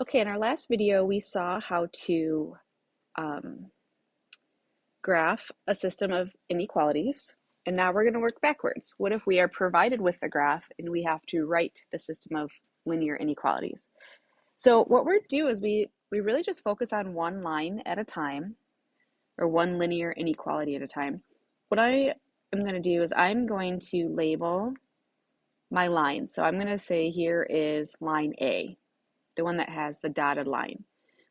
Okay, in our last video, we saw how to graph a system of inequalities, and now we're going to work backwards. What if we are provided with the graph and we have to write the system of linear inequalities? So what we're do is we really just focus on one line at a time, or one linear inequality at a time. What I am going to do is I'm going to label my line. So I'm going to say here is line A, the one that has the dotted line.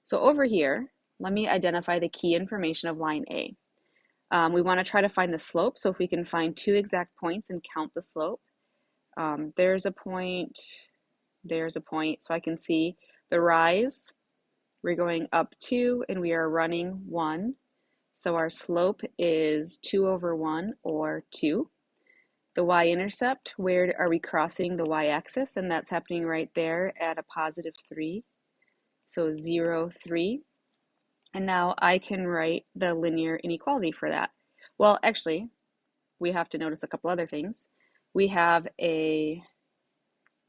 So over here, let me identify the key information of line A. We want to try to find the slope, so if we can find two exact points and count the slope. There's a point, so I can see the rise. We're going up 2 and we are running 1. So our slope is 2 over 1, or 2. The y-intercept, where are we crossing the y-axis? And that's happening right there at a positive 3. So 0, 3. And now I can write the linear inequality for that. Well, actually, we have to notice a couple other things. We have a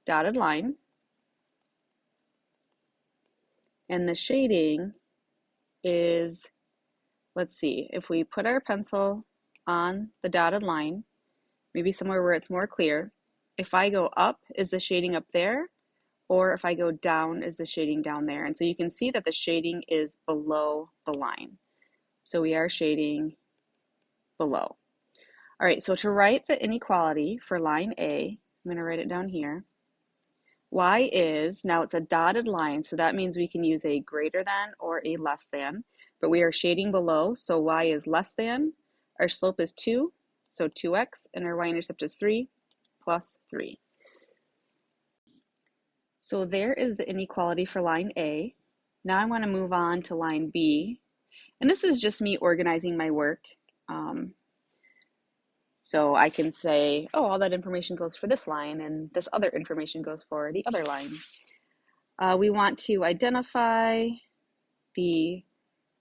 dotted line, and the shading is, let's see, if we put our pencil on the dotted line, maybe somewhere where it's more clear, if I go up, is the shading up there? Or if I go down, is the shading down there? And so you can see that the shading is below the line. So we are shading below. All right, so to write the inequality for line A, I'm going to write it down here. Y is, now it's a dotted line, so that means we can use a greater than or a less than, but we are shading below, so y is less than. Our slope is 2, so 2x, and our y-intercept is 3 plus 3. So there is the inequality for line A. Now I want to move on to line B, and this is just me organizing my work. So I can say, oh, all that information goes for this line, and this other information goes for the other line. We want to identify the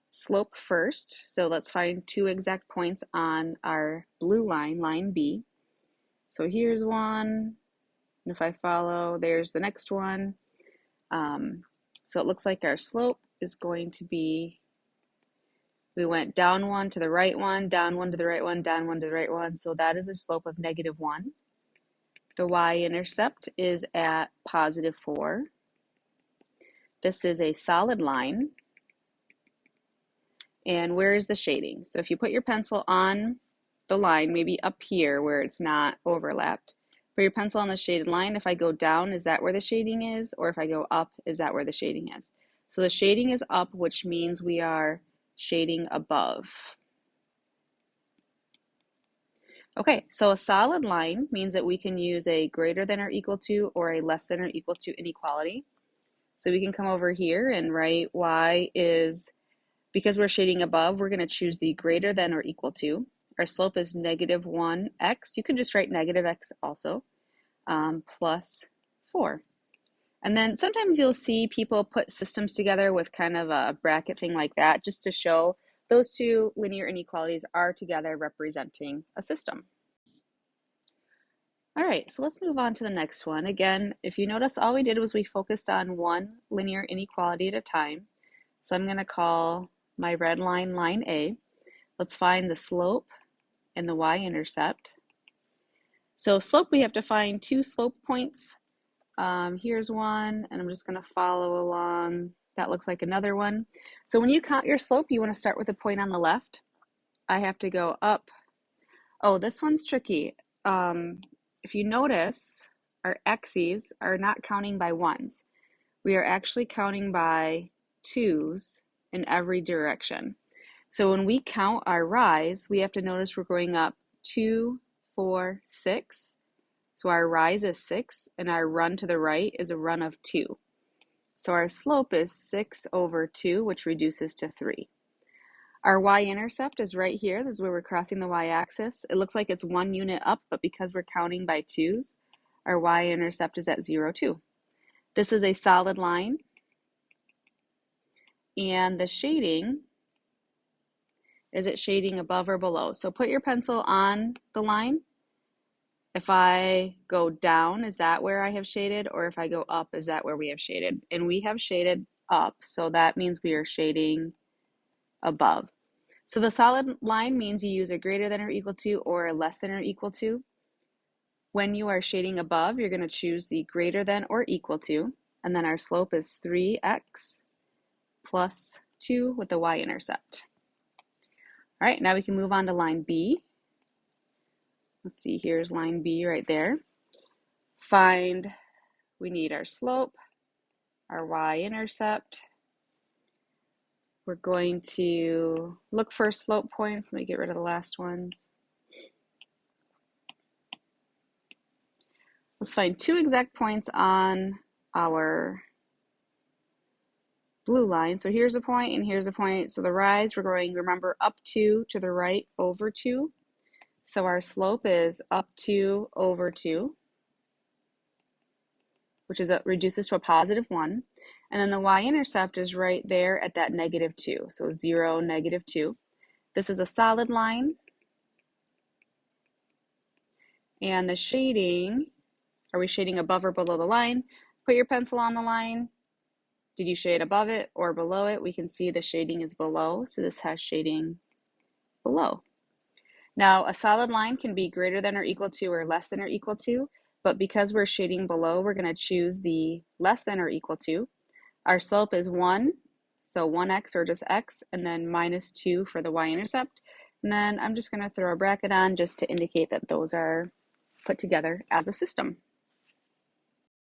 slope first. So let's find two exact points on our blue line, line B. So here's one, and if I follow, there's the next one. So it looks like our slope is going to be, we went down 1 to the right one, down 1 to the right one, down 1 to the right one. So that is a slope of -1. The y-intercept is at positive 4. This is a solid line. And where is the shading? So if you put your pencil on the line, maybe up here where it's not overlapped, put your pencil on the shaded line. If I go down, is that where the shading is? Or if I go up, is that where the shading is? So the shading is up, which means we are shading above. Okay, so a solid line means that we can use a greater than or equal to or a less than or equal to inequality. So we can come over here and write y is, because we're shading above, we're going to choose the greater than or equal to. Our slope is -1x. You can just write -x also, plus 4. And then sometimes you'll see people put systems together with kind of a bracket thing like that, just to show those two linear inequalities are together representing a system. All right, so let's move on to the next one. Again, if you notice, all we did was we focused on one linear inequality at a time. So I'm going to call my red line, line A. Let's find the slope and the y-intercept. So slope, we have to find two slope points. Here's one, and I'm just going to follow along. That looks like another one. So when you count your slope, you want to start with a point on the left. I have to go up. Oh, this one's tricky. If you notice, our x's are not counting by ones. We are actually counting by 2's in every direction. So when we count our rise, we have to notice we're going up 2, 4, 6. So our rise is 6, and our run to the right is a run of 2. So our slope is 6 over 2, which reduces to 3. Our y-intercept is right here. This is where we're crossing the y-axis. It looks like it's 1 unit up, but because we're counting by 2's, our y-intercept is at 0, 2. This is a solid line, and the shading, is it shading above or below? So put your pencil on the line If I go down, is that where I have shaded? Or if I go up, is that where we have shaded? And we have shaded up, so that means we are shading above. So the solid line means you use a greater than or equal to or a less than or equal to. When you are shading above, you're going to choose the greater than or equal to, and then our slope is 3x plus 2 with the y-intercept. All right, now we can move on to line B. Let's see, here's line B right there. We need our slope, our y-intercept. We're going to look for slope points. Let me get rid of the last ones. Let's find 2 exact points on our blue line. So here's a point and here's a point. So the rise, we're going, remember, up 2 to the right over 2. So our slope is up 2 over 2, which is reduces to a positive 1. And then the y-intercept is right there at that negative 2. So 0, negative 2. This is a solid line. And the shading, are we shading above or below the line? Put your pencil on the line. Did you shade above it or below it? We can see the shading is below, so this has shading below. Now, a solid line can be greater than or equal to or less than or equal to, but because we're shading below, we're going to choose the less than or equal to. Our slope is 1, so 1x or just x, and then minus 2 for the y-intercept. And then I'm just going to throw a bracket on just to indicate that those are put together as a system.